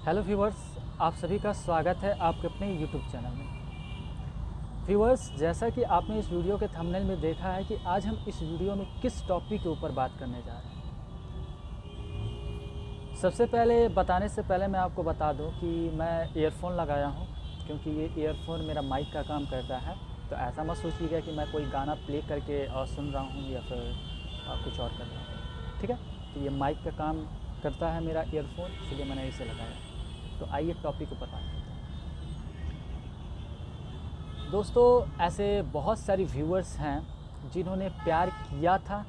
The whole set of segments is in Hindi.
हेलो व्यूवर्स, आप सभी का स्वागत है आपके अपने यूट्यूब चैनल में। व्यूवर्स, जैसा कि आपने इस वीडियो के थंबनेल में देखा है कि आज हम इस वीडियो में किस टॉपिक के ऊपर बात करने जा रहे हैं। सबसे पहले बताने से पहले मैं आपको बता दूं कि मैं ईयरफोन लगाया हूं, क्योंकि ये ईयरफोन मेरा माइक का काम करता है। तो ऐसा मत सोचिएगा कि मैं कोई गाना प्ले करके सुन रहा हूं या फिर कुछ और कर रहा हूं। ठीक है, तो ये माइक का काम करता है मेरा ईयरफोन, इसलिए मैंने इसे लगाया। तो आइए टॉपिक को बात करते हैं। दोस्तों, ऐसे बहुत सारी व्यूअर्स हैं जिन्होंने प्यार किया था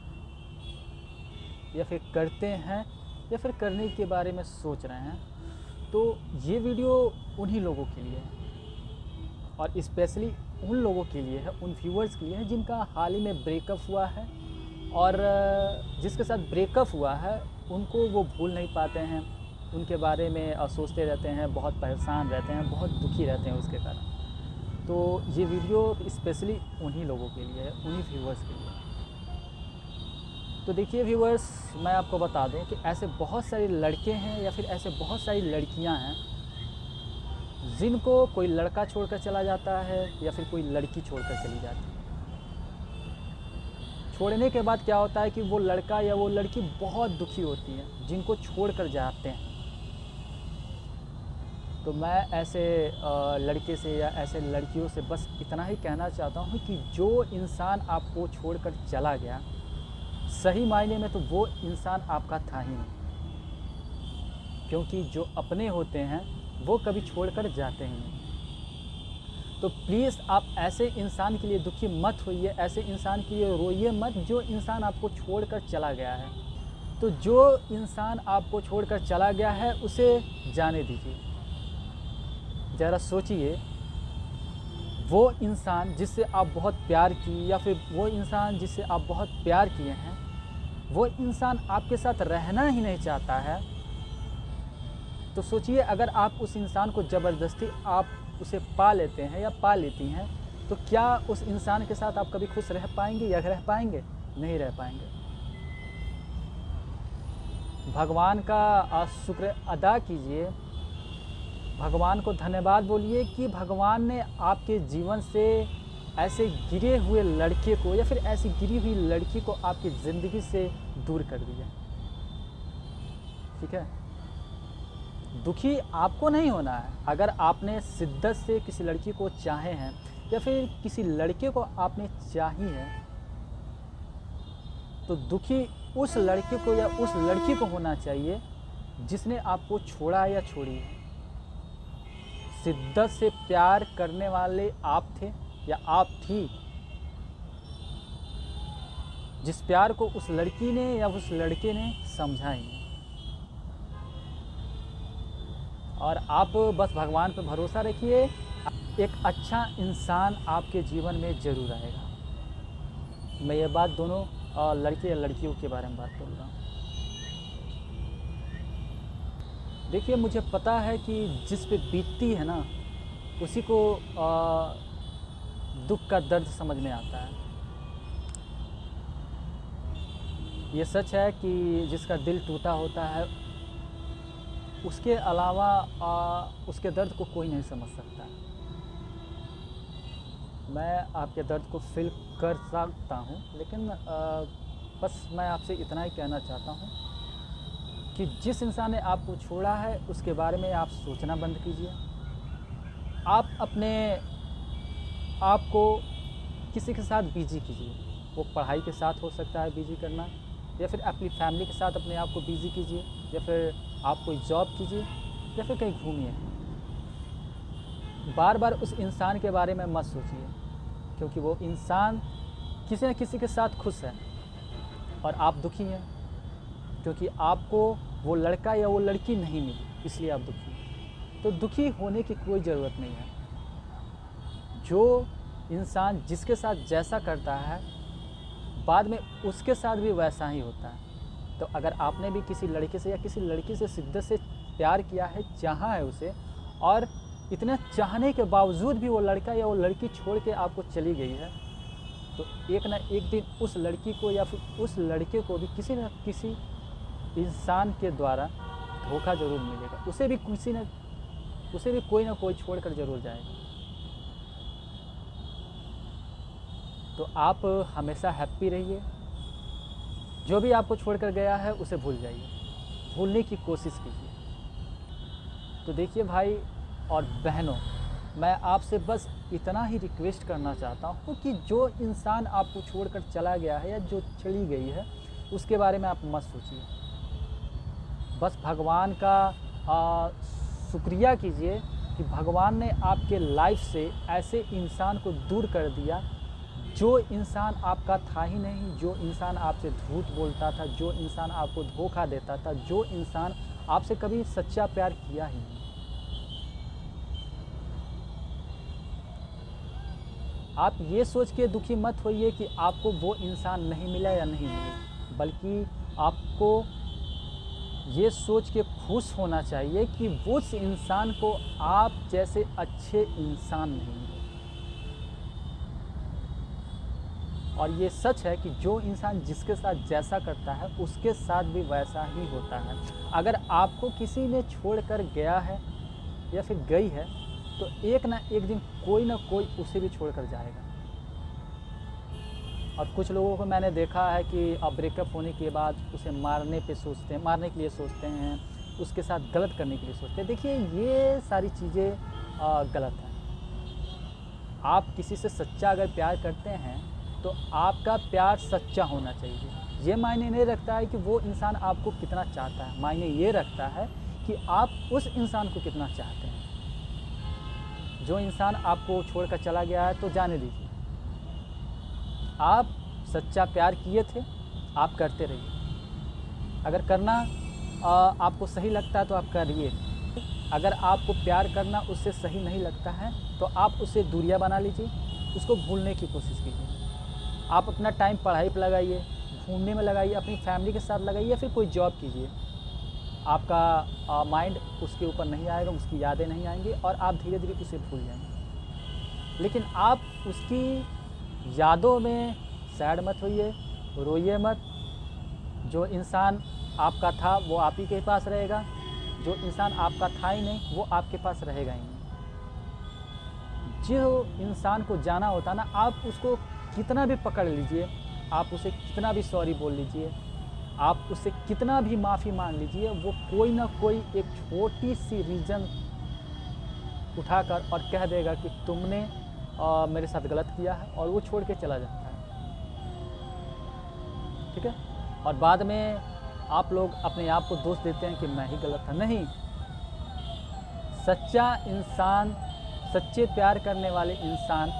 या फिर करते हैं या फिर करने के बारे में सोच रहे हैं। तो ये वीडियो उन्हीं लोगों के लिए है, और स्पेशली उन लोगों के लिए है, उन व्यूअर्स के लिए है जिनका हाल ही में ब्रेकअप हुआ है, और जिसके साथ ब्रेकअप हुआ है उनको वो भूल नहीं पाते हैं, उनके बारे में सोचते रहते हैं, बहुत परेशान रहते हैं, बहुत दुखी रहते हैं उसके कारण। तो ये वीडियो स्पेशली उन्हीं लोगों के लिए है, उन्हीं व्यूअर्स के लिए। तो देखिए व्यूअर्स, मैं आपको बता दूं कि ऐसे बहुत सारे लड़के हैं या फिर ऐसे बहुत सारी लड़कियां हैं जिनको कोई लड़का छोड़कर चला जाता है या फिर कोई लड़की छोड़कर चली जाती है। छोड़ने के बाद क्या होता है कि वो लड़का या वो लड़की बहुत दुखी होती है जिनको छोड़कर जाते हैं। तो मैं ऐसे लड़के से या ऐसे लड़कियों से बस इतना ही कहना चाहता हूँ कि जो इंसान आपको छोड़कर चला गया, सही मायने में तो वो इंसान आपका था ही नहीं, क्योंकि जो अपने होते हैं वो कभी छोड़कर जाते ही नहीं। तो प्लीज़ आप ऐसे इंसान के लिए दुखी मत होइए, ऐसे इंसान के लिए रोइए मत जो इंसान आपको छोड़कर चला गया है। तो जो इंसान आपको छोड़कर चला गया है उसे जाने दीजिए। ज़रा सोचिए, वो इंसान जिससे आप बहुत प्यार की या फिर वो इंसान जिससे आप बहुत प्यार किए हैं, वो इंसान आपके साथ रहना ही नहीं चाहता है। तो सोचिए, अगर आप उस इंसान को ज़बरदस्ती आप उसे पा लेते हैं या पा लेती हैं, तो क्या उस इंसान के साथ आप कभी खुश रह पाएंगे या रह पाएंगे? नहीं रह पाएंगे। भगवान का शुक्र अदा कीजिए, भगवान को धन्यवाद बोलिए कि भगवान ने आपके जीवन से ऐसे गिरे हुए लड़के को या फिर ऐसी गिरी हुई लड़की को आपकी ज़िंदगी से दूर कर दिया। ठीक है, दुखी आपको नहीं होना है। अगर आपने शिद्दत से किसी लड़की को चाहे हैं या फिर किसी लड़के को आपने चाही है, तो दुखी उस लड़के को या उस लड़की को होना चाहिए जिसने आपको छोड़ा या छोड़ी है। शिद्दत से प्यार करने वाले आप थे या आप थी। जिस प्यार को उस लड़की ने या उस लड़के ने समझा ही नहीं। और आप बस भगवान पर भरोसा रखिए, एक अच्छा इंसान आपके जीवन में ज़रूर आएगा। मैं ये बात दोनों लड़के या लड़कियों के बारे में बात कर रहा हूँ। देखिए, मुझे पता है कि जिस पे बीतती है ना, उसी को दुख का दर्द समझ में आता है। ये सच है कि जिसका दिल टूटा होता है, उसके अलावा उसके दर्द को कोई नहीं समझ सकता। मैं आपके दर्द को फील कर सकता हूँ, लेकिन बस मैं आपसे इतना ही कहना चाहता हूँ कि जिस इंसान ने आपको छोड़ा है उसके बारे में आप सोचना बंद कीजिए। आप अपने आप को किसी के साथ बिजी कीजिए। वो पढ़ाई के साथ हो सकता है बिजी करना, या फिर अपनी फैमिली के साथ अपने आप को बिजी कीजिए, या फिर आप कोई जॉब कीजिए, या फिर कहीं घूमिए। बार बार उस इंसान के बारे में मत सोचिए, क्योंकि वो इंसान किसी न किसी के साथ खुश है और आप दुखी हैं क्योंकि आपको वो लड़का या वो लड़की नहीं मिली, इसलिए आप दुखी हैं। तो दुखी होने की कोई ज़रूरत नहीं है। जो इंसान जिसके साथ जैसा करता है, बाद में उसके साथ भी वैसा ही होता है। तो अगर आपने भी किसी लड़के से या किसी लड़की से शिद्दत से प्यार किया है, चाहा है उसे, और इतना चाहने के बावजूद भी वो लड़का या वो लड़की छोड़ के आपको चली गई है, तो एक ना एक दिन उस लड़की को या फिर उस लड़के को भी किसी न किसी इंसान के द्वारा धोखा ज़रूर मिलेगा, उसे भी कोई ना कोई छोड़ कर ज़रूर जाएगा। तो आप हमेशा हैप्पी रहिए, जो भी आपको छोड़ कर गया है उसे भूल जाइए, भूलने की कोशिश कीजिए। तो देखिए भाई और बहनों, मैं आपसे बस इतना ही रिक्वेस्ट करना चाहता हूँ कि जो इंसान आपको छोड़कर चला गया है या जो चली गई है उसके बारे में आप मत सोचिए। बस भगवान का शुक्रिया कीजिए कि भगवान ने आपके लाइफ से ऐसे इंसान को दूर कर दिया जो इंसान आपका था ही नहीं, जो इंसान आपसे झूठ बोलता था, जो इंसान आपको धोखा देता था, जो इंसान आपसे कभी सच्चा प्यार किया ही नहीं। आप ये सोच के दुखी मत होइए कि आपको वो इंसान नहीं मिला या नहीं मिला, बल्कि आपको ये सोच के खुश होना चाहिए कि उस इंसान को आप जैसे अच्छे इंसान नहीं मिले। और ये सच है कि जो इंसान जिसके साथ जैसा करता है उसके साथ भी वैसा ही होता है। अगर आपको किसी ने छोड़ कर गया है या फिर गई है तो एक ना एक दिन कोई ना कोई उसे भी छोड़ कर जाएगा। और कुछ लोगों को मैंने देखा है कि ब्रेकअप होने के बाद उसे मारने के लिए सोचते हैं, उसके साथ गलत करने के लिए सोचते हैं। देखिए ये सारी चीज़ें गलत हैं। आप किसी से सच्चा अगर प्यार करते हैं तो आपका प्यार सच्चा होना चाहिए। ये मायने नहीं रखता है कि वो इंसान आपको कितना चाहता है, मायने ये रखता है कि आप उस इंसान को कितना चाहते हैं। जो इंसान आपको छोड़कर चला गया है तो जाने दीजिए, आप सच्चा प्यार किए थे, आप करते रहिए। अगर करना आपको सही लगता है तो आप करिए। अगर आपको प्यार करना उससे सही नहीं लगता है तो आप उससे दूरियां बना लीजिए, उसको भूलने की कोशिश कीजिए। आप अपना टाइम पढ़ाई पर लगाइए, घूमने में लगाइए, अपनी फैमिली के साथ लगाइए या फिर कोई जॉब कीजिए। आपका माइंड उसके ऊपर नहीं आएगा, उसकी यादें नहीं आएंगी और आप धीरे धीरे उसे भूल जाएंगे। लेकिन आप उसकी यादों में सैड मत होइए, रोइए मत। जो इंसान आपका था वो आप ही के पास रहेगा, जो इंसान आपका था ही नहीं वो आपके पास रहेगा ही नहीं। जो इंसान को जाना होता ना, आप उसको कितना भी पकड़ लीजिए, आप उसे कितना भी सॉरी बोल लीजिए, आप उससे कितना भी माफ़ी मांग लीजिए, वो कोई ना कोई एक छोटी सी रीज़न उठाकर और कह देगा कि तुमने मेरे साथ गलत किया है, और वो छोड़ के चला जाता है। ठीक है। और बाद में आप लोग अपने आप को दोष देते हैं कि मैं ही गलत था। नहीं, सच्चा इंसान, सच्चे प्यार करने वाले इंसान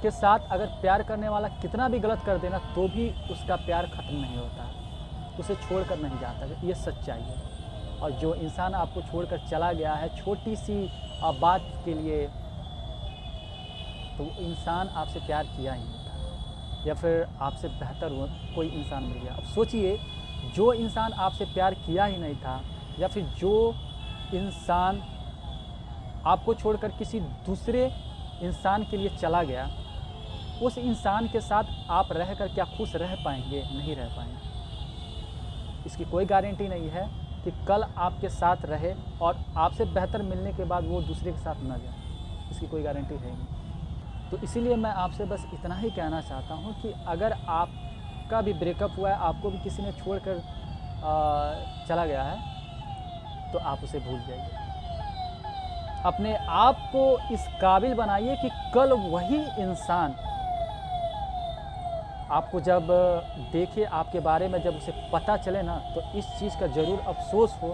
के साथ अगर प्यार करने वाला कितना भी गलत कर देना तो भी उसका प्यार ख़त्म नहीं होता, उसे छोड़कर नहीं जाता। ये सच्चाई है। और जो इंसान आपको छोड़कर चला गया है छोटी सी बात के लिए, तो वो इंसान आपसे प्यार किया ही नहीं था, या फिर आपसे बेहतर कोई इंसान मिल गया। अब सोचिए, जो इंसान आपसे प्यार किया ही नहीं था, या फिर जो इंसान आपको छोड़कर किसी दूसरे इंसान के लिए चला गया, उस इंसान के साथ आप रहकर क्या खुश रह पाएंगे? नहीं रह पाएंगे। इसकी कोई गारंटी नहीं है कि कल आपके साथ रहे और आपसे बेहतर मिलने के बाद वो दूसरे के साथ ना जाए, इसकी कोई गारंटी है नहीं। तो इसीलिए मैं आपसे बस इतना ही कहना चाहता हूँ कि अगर आपका भी ब्रेकअप हुआ है, आपको भी किसी ने छोड़कर चला गया है, तो आप उसे भूल जाइए। अपने आप को इस काबिल बनाइए कि कल वही इंसान आपको जब देखे, आपके बारे में जब उसे पता चले ना, तो इस चीज़ का ज़रूर अफसोस हो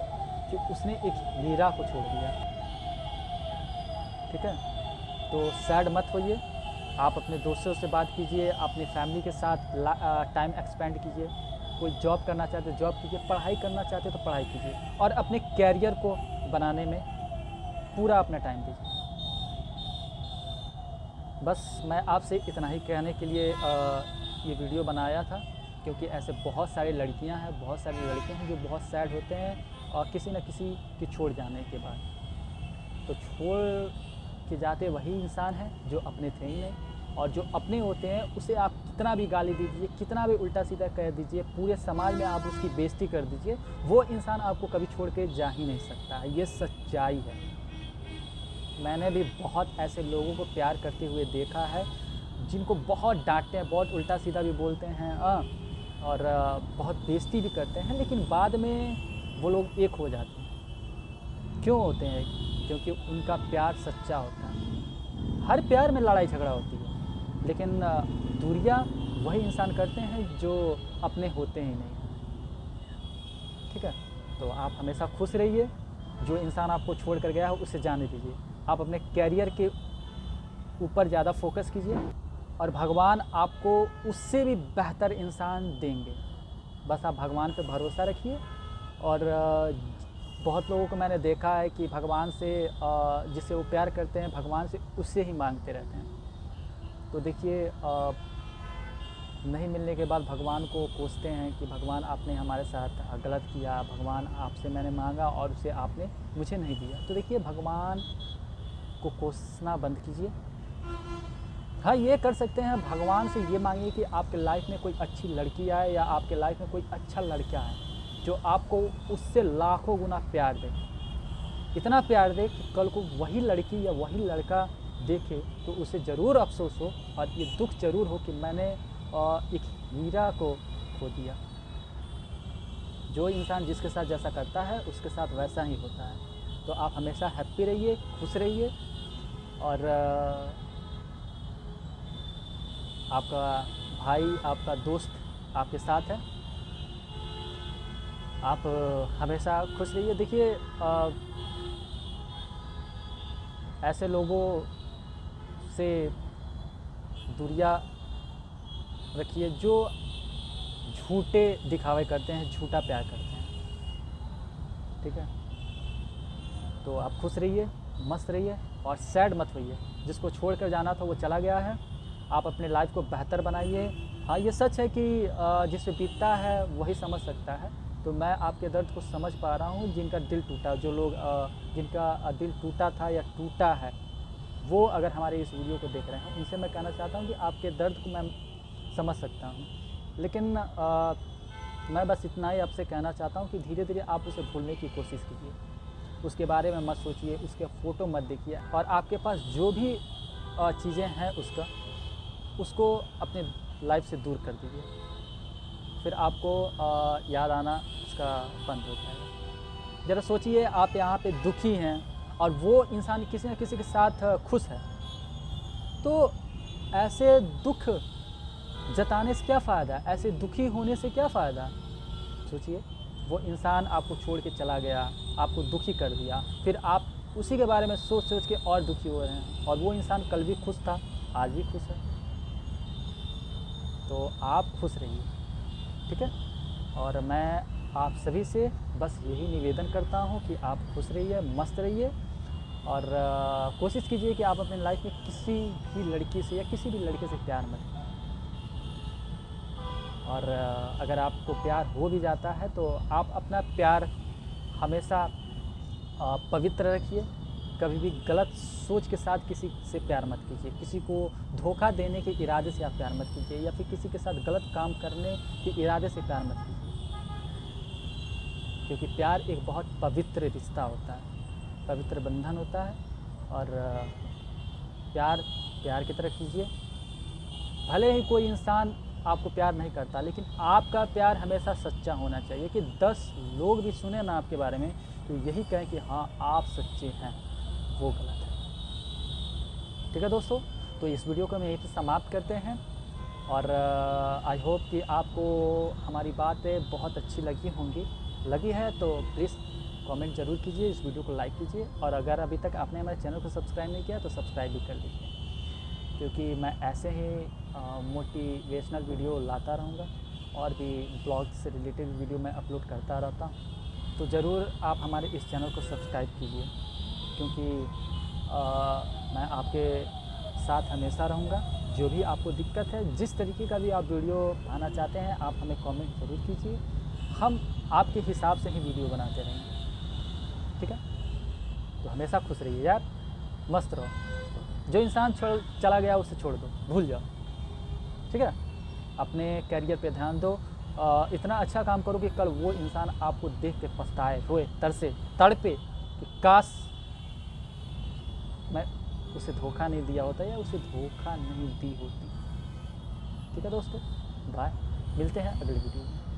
कि उसने एक हीरा को छोड़ दिया। ठीक है। तो सैड मत होइए, आप अपने दोस्तों से बात कीजिए, अपनी फैमिली के साथ टाइम एक्सपेंड कीजिए। कोई जॉब करना चाहते हो जॉब कीजिए, पढ़ाई करना चाहते हो तो पढ़ाई कीजिए, और अपने कैरियर को बनाने में पूरा अपना टाइम दीजिए। बस मैं आपसे इतना ही कहने के लिए ये वीडियो बनाया था, क्योंकि ऐसे बहुत सारी लड़कियां हैं, बहुत सारे लड़के हैं जो बहुत सैड होते हैं और किसी न किसी के छोड़ जाने के बाद। तो छोड़ के जाते वही इंसान हैं जो अपने थे ही नहीं, और जो अपने होते हैं उसे आप कितना भी गाली दीजिए, कितना भी उल्टा सीधा कह दीजिए, पूरे समाज में आप उसकी बेइज्जती कर दीजिए, वो इंसान आपको कभी छोड़ के जा ही नहीं सकता है। ये सच्चाई है। मैंने भी बहुत ऐसे लोगों को प्यार करते हुए देखा है जिनको बहुत डांटते हैं, बहुत उल्टा सीधा भी बोलते हैं और बहुत बेइज्जती भी करते हैं, लेकिन बाद में वो लोग एक हो जाते हैं। क्यों होते हैं? क्योंकि उनका प्यार सच्चा होता है। हर प्यार में लड़ाई झगड़ा होती है, लेकिन दूरियां वही इंसान करते हैं जो अपने होते ही नहीं। ठीक है, तो आप हमेशा खुश रहिए। जो इंसान आपको छोड़ कर गया है उसे जाने दीजिए। आप अपने कैरियर के ऊपर ज़्यादा फोकस कीजिए और भगवान आपको उससे भी बेहतर इंसान देंगे। बस आप भगवान पे भरोसा रखिए। और बहुत लोगों को मैंने देखा है कि भगवान से जिससे वो प्यार करते हैं, भगवान से उससे ही मांगते रहते हैं। तो देखिए, नहीं मिलने के बाद भगवान को कोसते हैं कि भगवान आपने हमारे साथ गलत किया, भगवान आपसे मैंने मांगा और उसे आपने मुझे नहीं दिया। तो देखिए, भगवान को कोसना बंद कीजिए। हाँ, ये कर सकते हैं, भगवान से ये मांगिए कि आपके लाइफ में कोई अच्छी लड़की आए या आपके लाइफ में कोई अच्छा लड़का आए जो आपको उससे लाखों गुना प्यार दे। इतना प्यार दे कि कल को वही लड़की या वही लड़का देखे तो उसे ज़रूर अफसोस हो और ये दुख ज़रूर हो कि मैंने एक हीरा को खो दिया। जो इंसान जिसके साथ जैसा करता है उसके साथ वैसा ही होता है। तो आप हमेशा हैप्पी रहिए, खुश रहिए और आपका भाई, आपका दोस्त आपके साथ है। आप हमेशा खुश रहिए। देखिए, ऐसे लोगों से दूरियां रखिए जो झूठे दिखावे करते हैं, झूठा प्यार करते हैं। ठीक है, तो आप खुश रहिए, मस्त रहिए और सैड मत होइए। जिसको छोड़ कर जाना था वो चला गया है। आप अपने लाइफ को बेहतर बनाइए। हाँ, ये सच है कि जिससे बीतता है वही समझ सकता है। तो मैं आपके दर्द को समझ पा रहा हूँ। जिनका दिल टूटा, जो लोग जिनका दिल टूटा था या टूटा है, वो अगर हमारे इस वीडियो को देख रहे हैं, उनसे मैं कहना चाहता हूँ कि आपके दर्द को मैं समझ सकता हूँ। लेकिन मैं बस इतना ही आपसे कहना चाहता हूँ कि धीरे धीरे आप उसे भूलने की कोशिश कीजिए। उसके बारे में मत सोचिए, उसके फ़ोटो मत देखिए और आपके पास जो भी चीज़ें हैं उसको अपने लाइफ से दूर कर दीजिए। फिर आपको याद आना उसका बंद हो जाएगा। ज़रा सोचिए, आप यहाँ पे दुखी हैं और वो इंसान किसी न किसी के साथ खुश है, तो ऐसे दुख जताने से क्या फ़ायदा? ऐसे दुखी होने से क्या फ़ायदा? सोचिए, वो इंसान आपको छोड़ के चला गया, आपको दुखी कर दिया, फिर आप उसी के बारे में सोच सोच के और दुखी हो रहे हैं। और वो इंसान कल भी खुश था, आज भी खुश है। तो आप खुश रहिए, ठीक है। और मैं आप सभी से बस यही निवेदन करता हूँ कि आप खुश रहिए, मस्त रहिए और कोशिश कीजिए कि आप अपनी लाइफ में किसी भी लड़की से या किसी भी लड़के से प्यार मत करें। और अगर आपको प्यार हो भी जाता है तो आप अपना प्यार हमेशा पवित्र रखिए। कभी भी गलत सोच के साथ किसी से प्यार मत कीजिए। किसी को धोखा देने के इरादे से आप प्यार मत कीजिए या फिर किसी के साथ गलत काम करने के इरादे से प्यार मत कीजिए, क्योंकि प्यार एक बहुत पवित्र रिश्ता होता है, पवित्र बंधन होता है। और प्यार की तरह कीजिए। भले ही कोई इंसान आपको प्यार नहीं करता, लेकिन आपका प्यार हमेशा सच्चा होना चाहिए कि 10 लोग भी सुने ना आपके बारे में तो यही कहें कि हाँ, आप सच्चे हैं, वो गलत है। ठीक है दोस्तों, तो इस वीडियो को हम यहीं पर समाप्त करते हैं और आई होप कि आपको हमारी बातें बहुत अच्छी लगी होंगी। लगी है तो प्लीज़ कमेंट ज़रूर कीजिए, इस वीडियो को लाइक कीजिए और अगर अभी तक आपने हमारे चैनल को सब्सक्राइब नहीं किया तो सब्सक्राइब भी कर लीजिए, क्योंकि मैं ऐसे ही मोटिवेशनल वीडियो लाता रहूँगा और भी ब्लॉग से रिलेटेड वीडियो मैं अपलोड करता रहता हूँ। तो ज़रूर आप हमारे इस चैनल को सब्सक्राइब कीजिए, क्योंकि मैं आपके साथ हमेशा रहूँगा। जो भी आपको दिक्कत है, जिस तरीके का भी आप वीडियो पाना चाहते हैं, आप हमें कमेंट ज़रूर कीजिए। हम आपके हिसाब से ही वीडियो बनाते रहेंगे, ठीक है। तो हमेशा खुश रहिए यार, मस्त रहो। जो इंसान छोड़ चला गया उसे छोड़ दो, भूल जाओ, ठीक है। अपने कैरियर पे ध्यान दो, इतना अच्छा काम करो कि कल वो इंसान आपको देख के पछताए, रोए, तरसे, तड़पे कि काश मैं उसे धोखा नहीं दिया होता या उसे धोखा नहीं दी होती। ठीक है दोस्तों, बाय, मिलते हैं अगली वीडियो में।